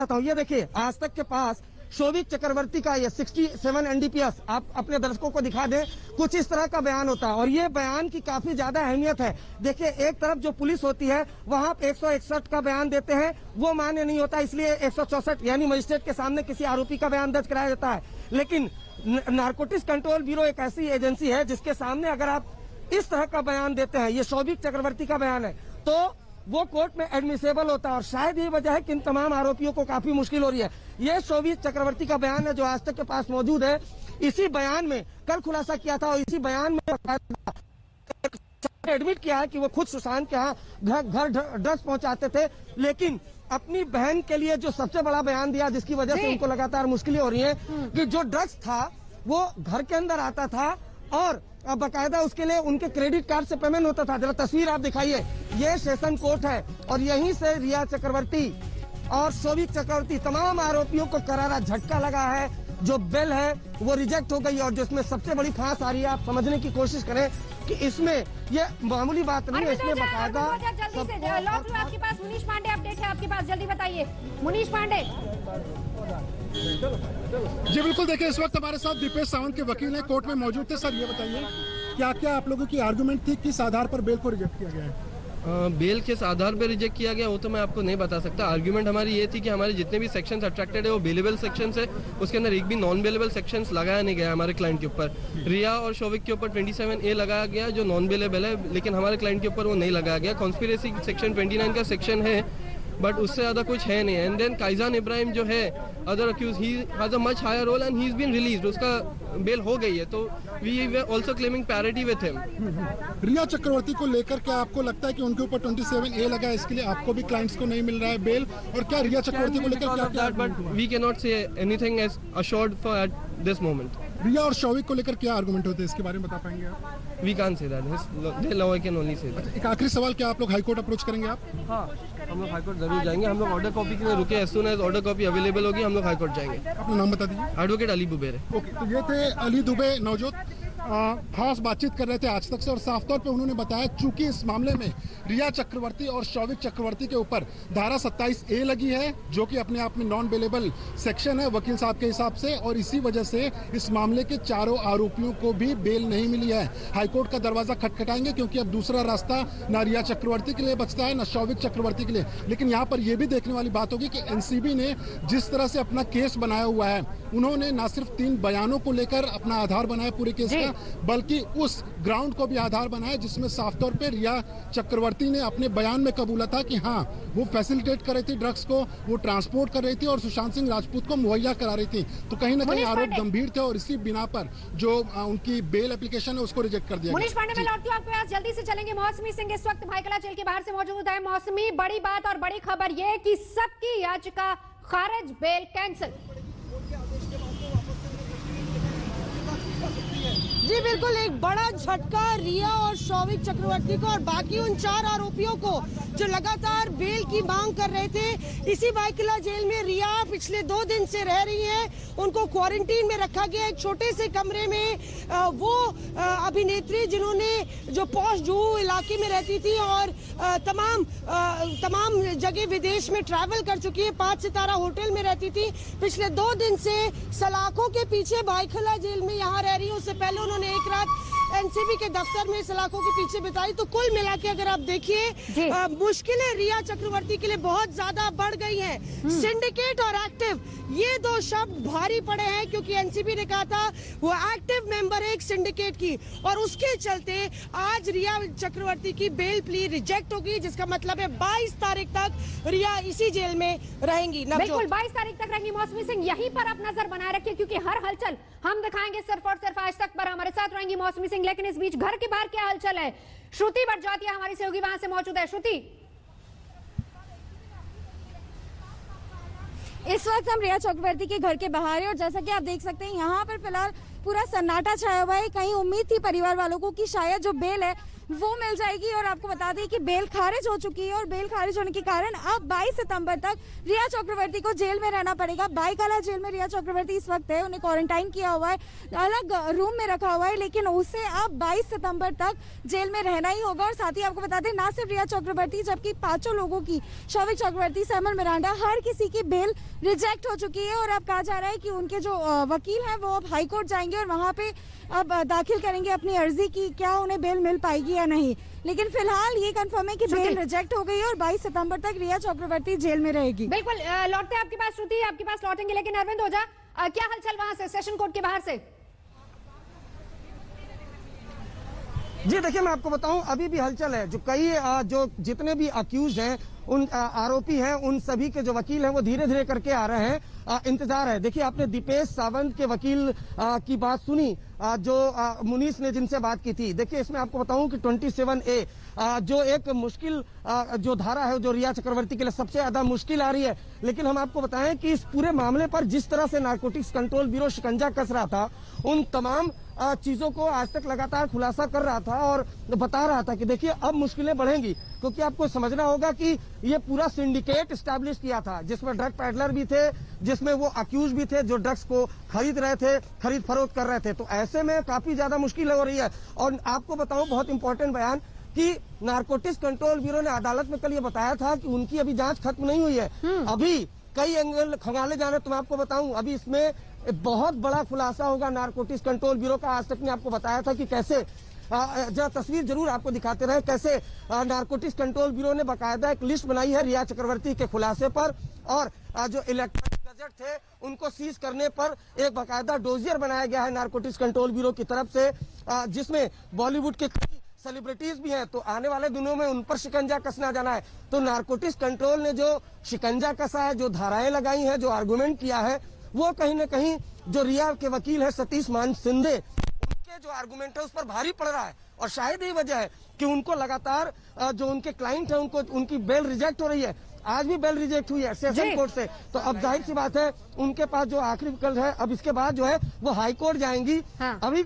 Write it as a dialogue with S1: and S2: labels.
S1: हूँ। ये देखिए आज तक के पास शोभिक चक्रवर्ती का ये 67 NDPS आप अपने दर्शकों को दिखा दें, कुछ इस तरह का बयान होता है और ये बयान की काफी ज्यादा अहमियत है। देखिए एक तरफ जो पुलिस होती है वहाँ 161 का बयान देते हैं, वो मान्य नहीं होता, इसलिए 164 यानी मजिस्ट्रेट के सामने किसी आरोपी का बयान दर्ज कराया जाता है। लेकिन नारकोटिक्स कंट्रोल ब्यूरो एक ऐसी एजेंसी है जिसके सामने अगर आप इस तरह का बयान देते हैं, ये शोभिक चक्रवर्ती का बयान है, तो वो कोर्ट में एडमिसेबल होता है और शायद ये वजह है कि इन तमाम आरोपियों को काफी मुश्किल हो रही है। ये शोभिक चक्रवर्ती का बयान है जो आज तक के पास मौजूद है। इसी बयान में कल खुलासा किया था और इसी बयान में एडमिट किया है कि वो खुद सुशांत के यहाँ घर ड्रग्स पहुंचाते थे, लेकिन अपनी बहन के लिए जो सबसे बड़ा बयान दिया जिसकी वजह से उनको लगातार मुश्किलें हो रही है कि जो ड्रग्स था वो घर के अंदर आता था और बकायदा उसके लिए उनके क्रेडिट कार्ड से पेमेंट होता था। जरा तस्वीर आप दिखाइए, ये सेशन कोर्ट है और यहीं से रिया चक्रवर्ती और शोभिक चक्रवर्ती तमाम आरोपियों को करारा झटका लगा है। जो बेल है वो रिजेक्ट हो गई और जिसमें सबसे बड़ी फांस आ रही है, आप समझने की कोशिश करें कि इसमें ये मामूली बात नहीं है, इसमें बकायदा
S2: आपके पास मुनीश पांडे अपडेट है, आपके पास जल्दी बताइए मुनीश पांडे।
S3: जी बिल्कुल, देखिए इस वक्त हमारे साथ दीपेश सावंत के वकील हैं, कोर्ट में मौजूद थे। सर ये बताइए क्या क्या आप लोगों की आर्गुमेंट थी, किस आधार पर बेल को रिजेक्ट किया गया है?
S4: बेल किस आधार पर रिजेक्ट किया गया वो तो मैं आपको नहीं बता सकता। आर्ग्यूमेंट हमारी ये थी कि हमारे जितने भी सेक्शंस अट्रैक्टेड है वो बेलेबल सेक्शंस है, उसके अंदर एक भी नॉन बेलेबल सेक्शंस लगाया नहीं गया हमारे क्लाइंट के ऊपर। रिया और शोभिक के ऊपर 27A लगाया गया जो नॉन बेलेबल है, लेकिन हमारे क्लाइंट के ऊपर वो नहीं लगाया गया। कॉन्स्पिरेसी सेक्शन 29 का सेक्शन है बट उससे ज्यादा कुछ है नहीं। एंड देन काइजान इब्राहिम जो है other accused, he has a much higher role and he is been released, उसका बेल हो गई है, तो we were also claiming parity with him.
S3: Rhea Chakraborty को लेकर क्या आपको लगता है कि उनके ऊपर 27A लगा है, इसके लिए आपको भी क्लाइंट्स को नहीं मिल रहा है बेल, और क्या रिया चक्रवर्ती को लेकर क्या
S4: but we can not say anything as assured for at this moment.
S3: Rhea और शोभिक को लेकर क्या आर्गुमेंट होते हैं, इसके बारे में बता पाएंगे आप?
S4: We can't say that, they law I can only say that.
S3: एक आखिरी सवाल, क्या आप लोग हाई कोर्ट अप्रोच करेंगे आप?
S4: हाँ, हम लोग हाई कोर्ट जरूर जाएंगे। हम लोग ऑर्डर कॉपी के लिए रुके, as soon as order copy available होगी हम लोग हाई कोर्ट जाएंगे।
S3: अपना नाम बता दीजिए।
S4: एडवोकेट अली बुबेर।
S3: ओके, तो ये थे अली दुबे नवजोत, खास बातचीत कर रहे थे आज तक से, और साफ तौर पे उन्होंने बताया चूंकि इस मामले में रिया चक्रवर्ती और शोभिक चक्रवर्ती के ऊपर धारा 27A लगी है जो कि अपने आप में नॉन बेलेबल सेक्शन है वकील साहब के हिसाब से, और इसी वजह से इस मामले के चारों आरोपियों को भी बेल नहीं मिली है। हाईकोर्ट का दरवाजा खटखटाएंगे क्योंकि अब दूसरा रास्ता ना रिया चक्रवर्ती के लिए बचता है ना शोभिक चक्रवर्ती के लिए। लेकिन यहाँ पर यह भी देखने वाली बात होगी कि NCB ने जिस तरह से अपना केस बनाया हुआ है, उन्होंने न सिर्फ 3 बयानों को लेकर अपना आधार बनाया पूरे केस का, बल्कि उस ग्राउंड को भी आधार बनाया जिसमें साफ तौर पे रिया चक्रवर्ती ने अपने बयान में कबूला था कि हाँ वो फैसिलिटेट कर रही थी ड्रग्स को, वो ट्रांसपोर्ट कर रही थी और सुशांत सिंह राजपूत को मुहैया करा रही थी। तो कहीं ना कहीं आरोप गंभीर थे और इसी बिना पर जो उनकी बेल एप्लीकेशन है उसको रिजेक्ट कर दिया।
S2: मुनीश पांडे, मैं लौटती हूँ आपके पास, जल्दी से चलेंगे। मौसमी सिंह इस वक्त भाईकला जेल के बाहर से मौजूद है। मौसमी, बड़ी बात और बड़ी खबर ये कि सबकी याचिका खारिज, बेल कैंसिल।
S5: जी बिल्कुल, एक बड़ा झटका रिया और शोभिक चक्रवर्ती को और बाकी उन 4 आरोपियों को जो लगातार बेल की मांग कर रहे थे। इसी भाईकला जेल में रिया पिछले 2 दिन से रह रही हैं, उनको क्वारंटीन में रखा गया एक छोटे से कमरे में। वो अभिनेत्री जिन्होंने जो पॉश जुहू इलाके में रहती थी और तमाम जगह विदेश में ट्रैवल कर चुकी है, 5 सितारा होटल में रहती थी, पिछले 2 दिन से सलाखों के पीछे भाईकला जेल में यहाँ रह रही है। उससे पहले उन्होंने एक रात NCB के दफ्तर में सलाखों के पीछे बिताई। तो कुल मिला के अगर आप देखिए मुश्किलें रिया चक्रवर्ती के लिए बहुत ज्यादा बढ़ गई हैं। सिंडिकेट और एक्टिव, ये 2 शब्द भारी पड़े हैं क्योंकि NCB ने कहा था वो एक्टिव मेंबर है एक सिंडिकेट की, और उसके चलते आज रिया चक्रवर्ती की बेल प्ली रिजेक्ट होगी, जिसका मतलब है 22 तारीख तक रिया इसी जेल में रहेंगी।
S2: बिल्कुल 22 तारीख तक रहेंगी। मौसमी सिंह, यहीं पर आप नजर बनाए रखिए क्योंकि हर हलचल हम दिखाएंगे सिर्फ और सिर्फ आज तक पर। हमारे साथ रहेंगी मौसमी सिंह, लेकिन इस बीच घर के बाहर क्या हलचल है, श्रुति बड़जातिया हमारी सहयोगी वहां से मौजूद है। श्रुति,
S6: इस वक्त हम रिया चक्रवर्ती के घर के बाहर है और जैसा कि आप देख सकते हैं यहाँ पर फिलहाल पूरा सन्नाटा छाया हुआ है। कहीं उम्मीद थी परिवार वालों को कि शायद जो बेल है वो मिल जाएगी। और आपको बता दें कि बेल खारिज हो चुकी है और बेल खारिज होने के कारण अब 22 सितंबर तक रिया चक्रवर्ती को जेल में रहना पड़ेगा। बाईकाला जेल में रिया चक्रवर्ती इस वक्त है, उन्हें क्वारंटाइन किया हुआ है, अलग रूम में रखा हुआ है, लेकिन उसे अब 22 सितंबर तक जेल में रहना ही होगा। और साथ ही आपको बता दें, ना सिर्फ रिया चक्रवर्ती जबकि 5 लोगों की, शौविक चक्रवर्ती, सैमुअल मिरांडा, हर किसी की बेल रिजेक्ट हो चुकी है। और अब कहा जा रहा है कि उनके जो वकील हैं वो अब हाईकोर्ट जाएंगे और वहां पे अब दाखिल करेंगे अपनी अर्जी की क्या उन्हें बेल मिल पाएगी या नहीं। लेकिन फिलहाल ये कंफर्म है कि बेल रिजेक्ट हो गई है और 22 सितंबर तक रिया चक्रवर्ती जेल में रहेगी।
S2: बिल्कुल, लौटते हैं आपके पास श्रुति, आपके पास लौटेंगे, लेकिन अरविंद ओझा, क्या हलचल वहां से सेशन कोर्ट के बाहर से?
S1: जी देखिए, मैं आपको बताऊं, अभी भी हलचल है। जो कई जो जितने भी अक्यूज हैं, उन आरोपी हैं, उन सभी के जो वकील हैं वो धीरे धीरे करके आ रहे हैं। इंतजार है। देखिए, आपने दीपेश सावंत के वकील की बात सुनी, जो मुनीस ने जिनसे बात की थी। देखिए, इसमें आपको बताऊं कि 27A जो एक मुश्किल जो धारा है, जो रिया चक्रवर्ती के लिए सबसे ज्यादा मुश्किल आ रही है। लेकिन हम आपको बताएं कि इस पूरे मामले पर जिस तरह से नारकोटिक्स कंट्रोल ब्यूरो शिकंजा कस रहा था, उन तमाम चीजों को आज तक लगातार खुलासा कर रहा था और बता रहा था कि देखिए अब मुश्किलें बढ़ेंगी, क्योंकि आपको समझना होगा कि ये पूरा सिंडिकेट स्टैब्लिश किया था, जिसमें ड्रग पैडलर भी थे, जिसमें वो अक्यूज भी थे जो ड्रग्स को खरीद रहे थे, खरीद फरोख्त कर रहे थे। तो ऐसे में काफी ज्यादा मुश्किल हो रही है। और आपको बताऊं, बहुत इंपॉर्टेंट बयान कि नारकोटिक्स कंट्रोल ब्यूरो ने अदालत में कल ये बताया था कि उनकी अभी जांच खत्म नहीं हुई है, अभी कई एंगल खंगाले जाने। तो मैं आपको बताऊं, अभी इसमें बहुत बड़ा खुलासा होगा नारकोटिक्स कंट्रोल ब्यूरो का। आज तक ने आपको बताया था कि कैसे, जरा तस्वीर जरूर आपको दिखाते रहे, कैसे नारकोटिक्स कंट्रोल ब्यूरो ने बाकायदा एक लिस्ट बनाई है रिया चक्रवर्ती के खुलासे पर, और जो इलेक्ट्रॉनिक गैजेट थे उनको सीज करने पर एक बाकायदा डोजियर बनाया गया है नारकोटिक्स कंट्रोल ब्यूरो की तरफ से, जिसमें बॉलीवुड के सेलिब्रिटीज भी हैं। तो आने वाले दिनों में उन पर शिकंजा कसना जाना है। तो नारकोटिक्स कंट्रोल ने जो शिकंजा कसा है, जो धाराएं लगाई हैं, जो आर्गुमेंट किया है, वो कहीं न कहीं जो रिया के वकील है सतीश मान सिंधे, उनके जो आर्गुमेंट है उस पर भारी पड़ रहा है। और शायद यही वजह है कि उनको लगातार जो उनके क्लाइंट है उनको उनकी बेल रिजेक्ट हो रही है। आज भी बेल रिजेक्ट हुई है सेशन कोर्ट से। तो अब जाहिर सी बात है, उनके पास जो आखिरी विकल्प है, अब इसके बाद जो है वो हाई कोर्ट जाएंगी। अभी